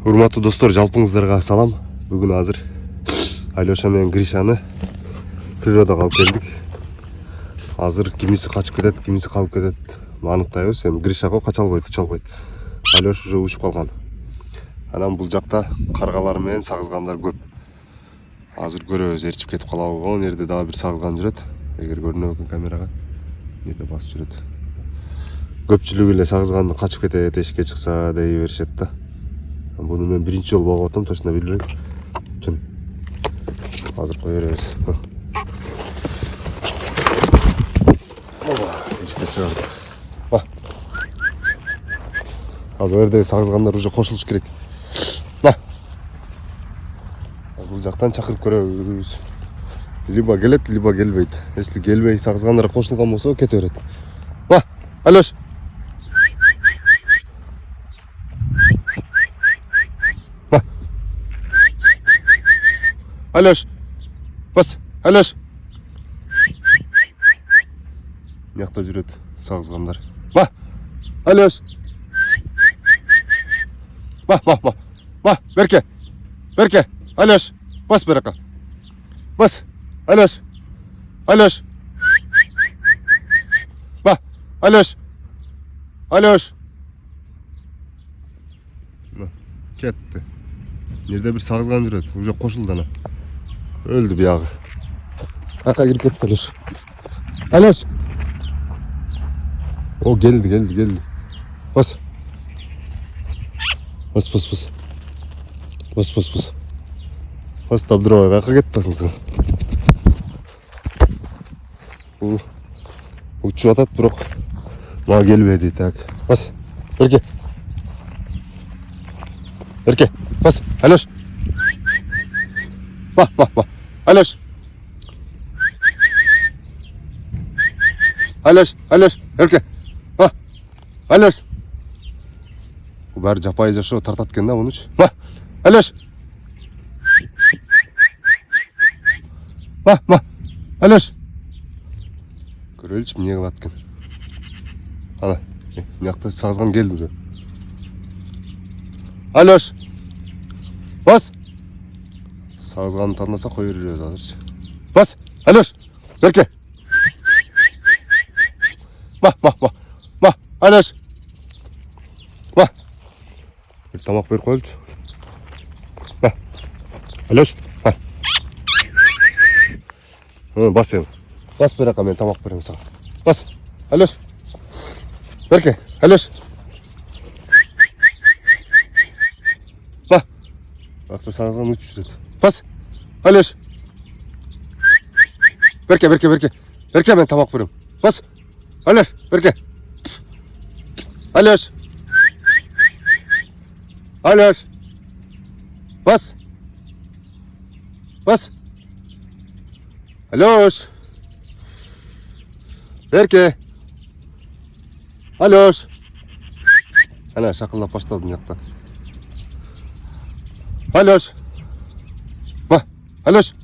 Урматтуу достор, жалпыңыздарга салам. Бүгүн азыр Алёша менен Гришаны природага алып келдик. Азыр кимиси качып кетет, кимиси калып кетет. Аныктайбыз. Эми Гришаго кача албайт, уча албайт. Алёша уже учуп калган. Анан бул жакта каргалар менен сагызгандар көп. Азыр көрөбүз, эрчип кетип калабы. Ал жерде дагы бир сагызган жүрөт. Эгер көрүнөбү экен камерага. Жерде басып жүрөт. Көпчүлүгү эле сагызганды качып кетет, эшикке чыкса дей беришет да. Bunu men birinci жолу багып атам, точно билбейм. Чын. Азыр кое беребиз. Эшикке чыгардык. Ал жерде сагызгандар уже кошулуш керек. Бул жактан чакырып көрөбүз. Либо келет, либо келбейт. Если келбей сагызгандар кошулган болсо кете берет. Алёш. Алёш, бас, Алёш. Мыякта жүрөт сагызгандар. Алёш. Берке. Берке. Алёш, бас берака. Бас. Алёш. Алёш. Алёш. Алёш. Кетти. Жерде бир сагызган жүрөт. Уже кошулду ана. Öldü bir yağı. Aka girip gitti Alёш. Alёş. O geldi. Bas. Bas. Bas tabdırma. Aka gitti sen. Uçup atat bırak. Ma gelmedi tak. Bas. Berke. Bas. Alёş. Alёш. Alёш. Берке. Alёш. Bu bari жапайы жашоо тартат экен да мунучу. Alёш. Alёш. Көрөлүчү эмне кылат экен. Ана, мыякта сагызган келди уже. Alёш. Бас. Сагызганды тандаса кое беребиз азырчы. Бас. Алёш. Берке. Алёш. Bir тамак берип коелучу. Алёш. Бас эми. Бас берака, мен тамак берем сага. Бас. Алёш. Берке. Алёш. Акта сагызган учуп жүрөт. Бас. Алёш. Берке. Берке, мен тамак берем. Бас. Алёш. Берке. Алёш. Алёш. Бас. Алёш. Берке. Алёш. Ана шакылдап баштады мыякта. Алёш. Алёш.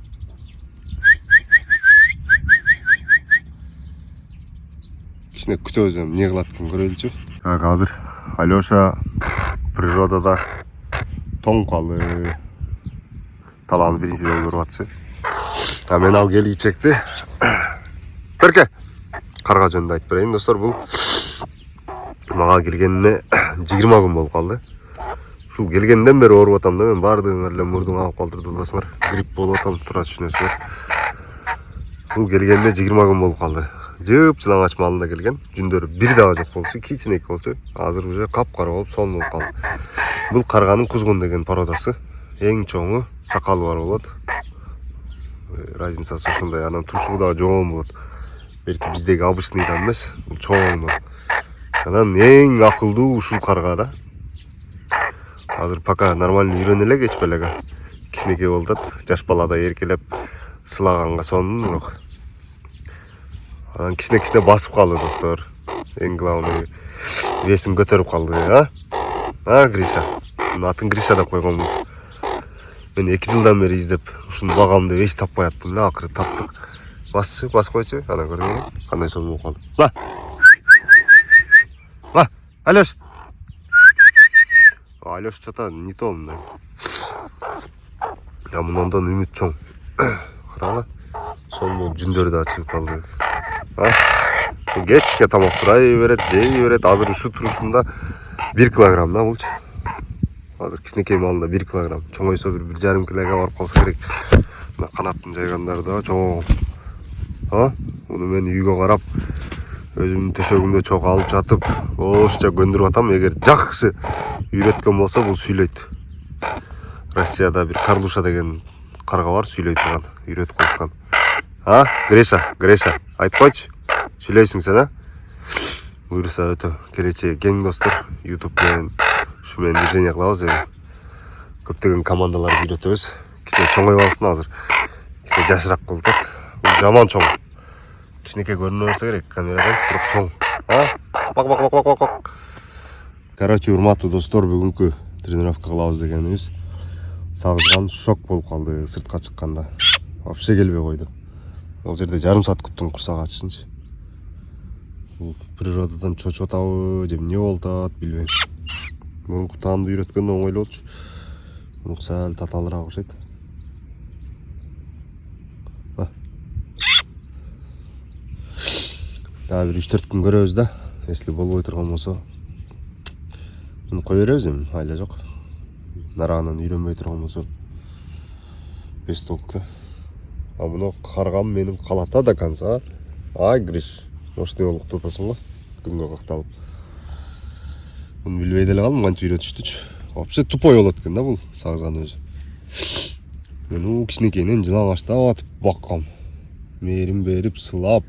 Кичине күтөбүз эми эмне кылат экен көрөлүчү. Азыр Алёша природада тоң калды. Талааны биринчи жолу көрүп атчы. Мен ал келгичекти. Берке. Карга жөнүндө айтып берейин достор, бул мага келгенине 20 күн болуп калды. Ушул келгенден бери ооруп атам да, мен баардыгыңар эле мурдуң агып калтырды атасыңар. Грипп болуп атам, туура түшүнөсүңөр. Бул келгенине 20 күн болуп калды. Жып жылаңач малында келген. Жүндөрү бир дагы жок болчу, кичинекей болчу. Азыр уже капкара болуп сонун болуп калды. Бул карганын кузгун деген породасы. Эң чоңу, сакалы бар болот. Разницасы ушундай. Анан тумшугу дагы жогон болот. Белки биздеги обычныйдан эмес, бул чоң. Анан эң акылдуу ушул карга да. Азыр пока нормально үйрөнө эле кечпелеге. Кичинекей болуп атат. Жаш баладай эркелеп сылаганга сонун бирок. Анан кичине басып калды достор. Эң главный весин көтөрүп калды, Гриша. Атын Гриша деп койгонбуз. Мен 2 жылдан бери издеп ушуну багам деп эч таппай аттым эле, акыры таптык. Басчы, бас койчу. Ана көрдүңбү? Кандай сонун болуп калды. Алёш. Алёш чата не то мына. Я мындан үмүт чоң. Караңы. Сонун жүндөрү да ачылып калды. Кечке тамак сурай берет, жей берет. Азыр ушу турушунда 1 килограмм да булчу. Азыр кичинекей малында 1 килограмм. Чоңойсо 1,5 килограмм барып калса керек. Мына канаттын жайгандары да чоң. Муну мен үйгө карап, өзүмдүн төшөгүмдө чок алып жатып, ошча көндүрүп атам. Эгер жакшы үйрөткөн болсо бул сүйлөйт. Россияда бир Карлуша деген карга бар, сүйлөй турган, үйрөтүп коюшкан. Греша, айтып койчу. Сүйлөйсүң сен, Буюрса өтө келечеги кең достор. YouTube менен ушу менен движение кылабыз эми. Көптөгөн командаларды үйрөтөбүз. Кичине чоңойуп алсын азыр. Кичине жашыраак болуп атат. Бул жаман чоң. Кичинекей көрүнө берсе керек камерадан, бирок чоң. Бак. Короче, урматтуу достор, бүгүнкү тренировка кылабыз дегенибиз сагызган шок болуп калды сыртка чыкканда. Вообще келбей койду. Ол жерде жарым саат күттүм курсак ачышынчы. Бул природадан чочуп атабы, же эмне болуп атат билбейм. Мурунку таанды үйрөткөндө оңойлуу болчу. Муну сәл татаалыраак окшойт. Дагы бир 3-4 күн көрөбүз да. Если болбой турган болсо, муну кое беребиз эми, айла жок. Нарагынан үйрөнбөй турган болсо без толк да. Муну каргам менин калата до конца. Гриш, мощный болуп тотосуң го, күнгө какталып. Муну билбей деле калдым, кантип үйрөтүштүчү. Вообще тупой болот экен да бул сагызган өзү. Мен кичинекейинен жылаңачтап атып баккам. Мээрин берип, сылап,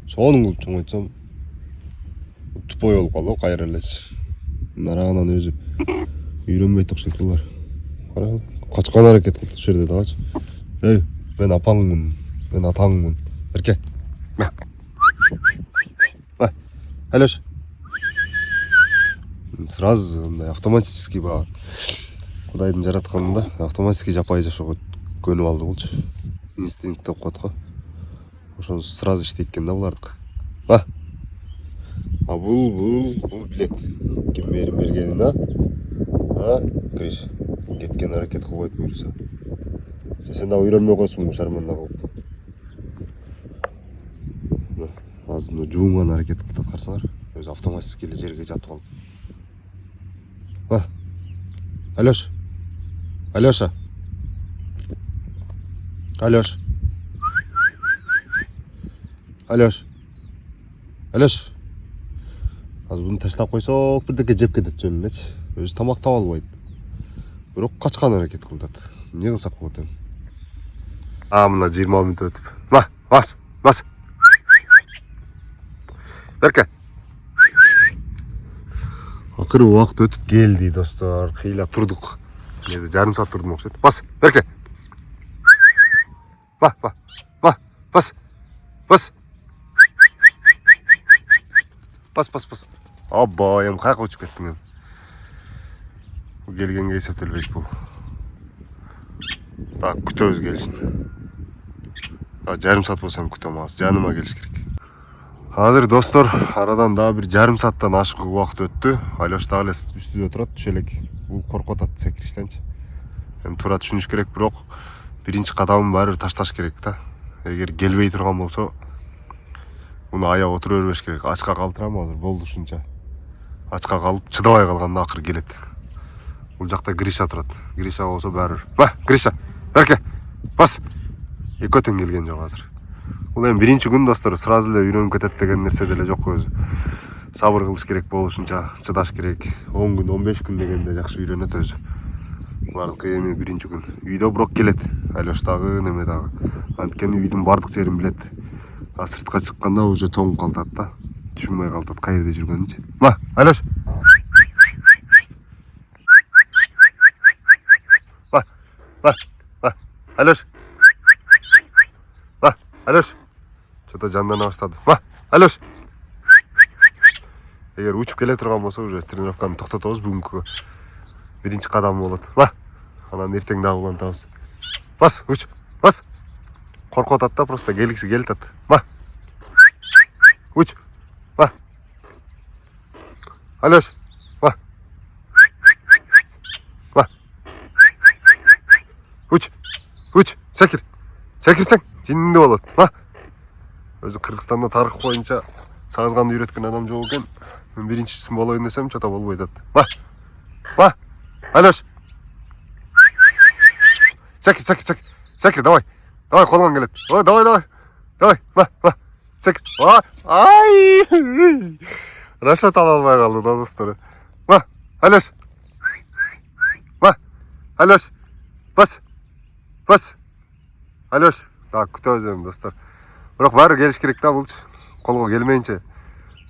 сонун кылып чоңойтсом тупой болуп калды, кайра элечи. Нарагынан өзү үйрөнбөйт окшойт булар. Караңы, качкан аракет кылды ушул жерде дагычы. Эй, мен апаңмын, мен атаңмын. Эрке. Алёш. Сразу мындай автоматически баа. Кудайдын жаратканында автоматически жапай жашоого көнүп алды булчу. Инстинкт деп коет го. Ошону сразу иштейт экен да булардык. Бул билет. Ким берип бергенин, Криш. Кеткен аракет кылбайт буюрса. Сен дагы үйрөнбөй койсуң шарманда кылып. Азыр мына жуунган аракет кылып аткарсаңар, өзү автоматически эле жерге жатып алып. Алёш. Алёша. Алёш. Алёш. Алёш. Азыр буну таштап койсок, бирдеке жеп кетет жөн элечи. Өзү тамак таба албайт. Бирок качкан аракет кылат. Эмне кылсак болот эми? Мына 20 мүнөт өтүп. Бас. Берке. Акыры убакыт өтүп келди достор. Кыйла турдук. Менде жарым саат турдум окшойт. Бас, Берке. Бас. Бас. Абба, эми каяка учуп кеттиң эми? Бул келгенге эсептелбейт бул. Так, күтөбүз келишин. Жарым саат болсо күтөм, азыр жаныма келиш керек. Азыр достор, арадан дагы бир жарым сааттан ашык убакыт өттү. Алёш дагы эле үстүдө турат, түшө элек. Бул коркуп атат секириштенчи. Эми туура түшүнүш керек, бирок биринчи кадамын баары ташташ керек да. Эгер келбей турган болсо, муну аяп отура бербеш керек. Ачка калтырам азыр, болду ушунча. Ачка калып, чыдабай калганда акыр келет. Бул жакта Гриша турат. Гриша болсо баары. Гриша, Берке. Бас. Экөө тең келген жок азыр. Бул эми биринчи күн достор, сразу эле үйрөнүп кетет деген нерсе деле жок өзү. Сабыр кылыш керек болушунча, чыдаш керек. 10 күн, 15 күн дегенде жакшы үйрөнөт өзү. Булардыкы эми биринчи күн. Үйдө бирок келет. Алёш дагы, неме дагы. Анткени үйдүн бардык жерин билет. Сыртка чыкканда уже тоңуп калтат да. Түшүнбөй калтат каерде жүргөнүнчү. Алёш. Алёш. Алёш. Чото жандана баштады. Алёш. Эгер учуп келе турган болсо, уже тренировканы токтотобуз бүгүнкү. Биринчи кадам болот. Анан эртең дагы улантабыз. Бас, уч. Бас. Коркуп атат да, просто келгиси келет ат. Уч. Алёш. Уч, секир. Секирсең, жинінде болады. Ма? Өзі Қырғызстанда тарих бойынша сағызғанды үйреткен адам жоқ екен. Мен біріншісін болайын десем, что-то болмай жатты. Ма? Алеш. Секир, давай. Давай, қолған келеді. Ой, давай. Ма. Секир. Ай! Расчет ала алмай қалды, достар. Ма, Алеш. Ма, Алеш. Бас. Алеш. Так, күтіп өзім, достар. Бірақ бәрі келіш керек та, бұлч. Қолға келмейінше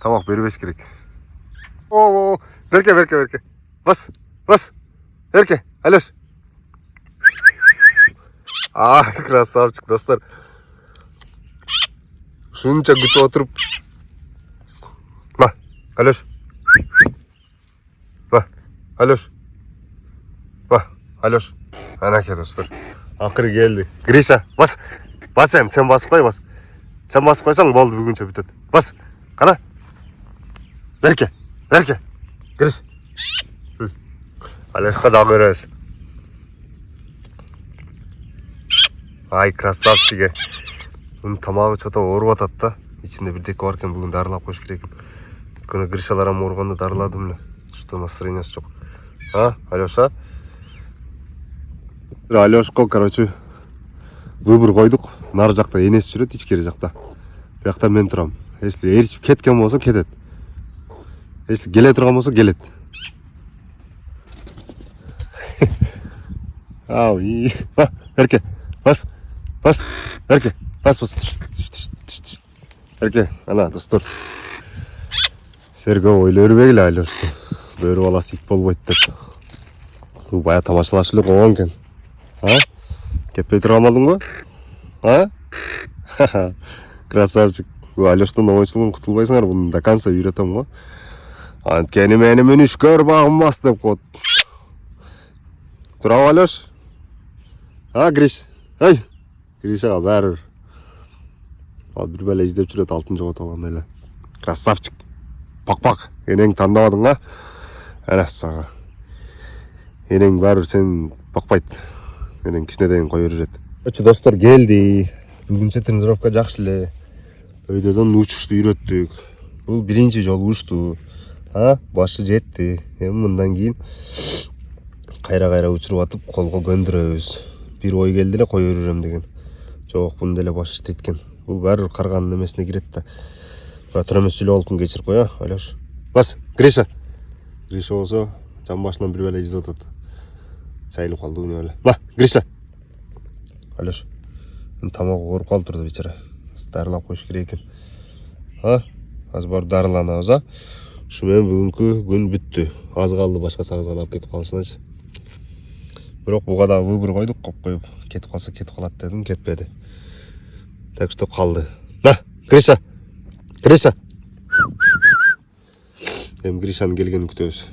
тамақ бербеш керек. Берке. Бас. Берке, Алеш. Красавчик, достар. Шунша күтіп отырып. Ма, Алеш. Алеш. Анаке, достар. Ақыры келді. Гриша, бас әм, сен басып қой, бас. Сен басып қойсаң, болды бүгінше бітеді. Бас, қана. Берке. Гриш. Алешқа да көреш. Ай, красавчиге. Оның тамағы что-то орып атады да. Içinde бірдекі бар екен, бүгін дарылап қойш керек екен. Өйткені Гришаларам орғанда дарыладым міне. Что-то настроениясы жоқ. Алеша? Алешқа, короче, выбор қойдық. Нар жақта енесі жүреді, ичкері жақта. Бұяқта мен тұрам. Если ерішіп кеткен болса, кетеді. Если келе тұрған болса, келеді. Ау, Ерке, бас. Ерке, бас. Ерке, ана, достар. Серге ойлы өрбегілі Алешті. Бөрі баласы ит болбайды деп. Бұл бая тамашалашылы қоған кен. Кетпей тұрған алдың ба? Красавчик. Алештің ойшылығын құтылбайсыңар, бұны до конца үйретем ғой. Анткені мені мүнішкөр бағынмас деп қойды. Тұрау, Алеш? Гриш? Гришаға бәрір. Бір бәлі іздеп жүрет, алтын жоғат олғандайлы. Красавчик. Пақ. Енең таңдавадың, Әнәс саға. Енең бәрір сен бақпайды. Енең кішіне дейін қой өрірет. Достар, келді. Бүгінше тренировка жақшылы. Өйдерден ұшышты үйреттік. Бұл бірінші жол ұшты. Башы жетті. Мұндан кейін қайра ұшырып атып, қолға көндірөз. Bir ой келді қой өрірем деген. Жоқ, бұнды әлі башы жеткен. Бұл бәрі қарғанын емесіне керетті. Тұрамыз сүйлі олқын кечір қой, Алеш. Бас, Гриша. Гриша олса, жан башынан бір бәлі іздеп отады. Сайлы қалды өне өлі. Ма, Гриша. Алеш. Тамағы орып қалып тұрды бечара. Дарылап қойшы керек екен. Аз бар дарылана өза. Шымен бүгінгі күн бүтті. Аз қалды башқа сағызғалап кетіп қалышынайшы. Бірақ бұға да выбор қойдық, қойып кетіп қалса кетіп қалады дедім, кетпеді. Так что қалды. Гриша. Гришаның келгенін күтеміз.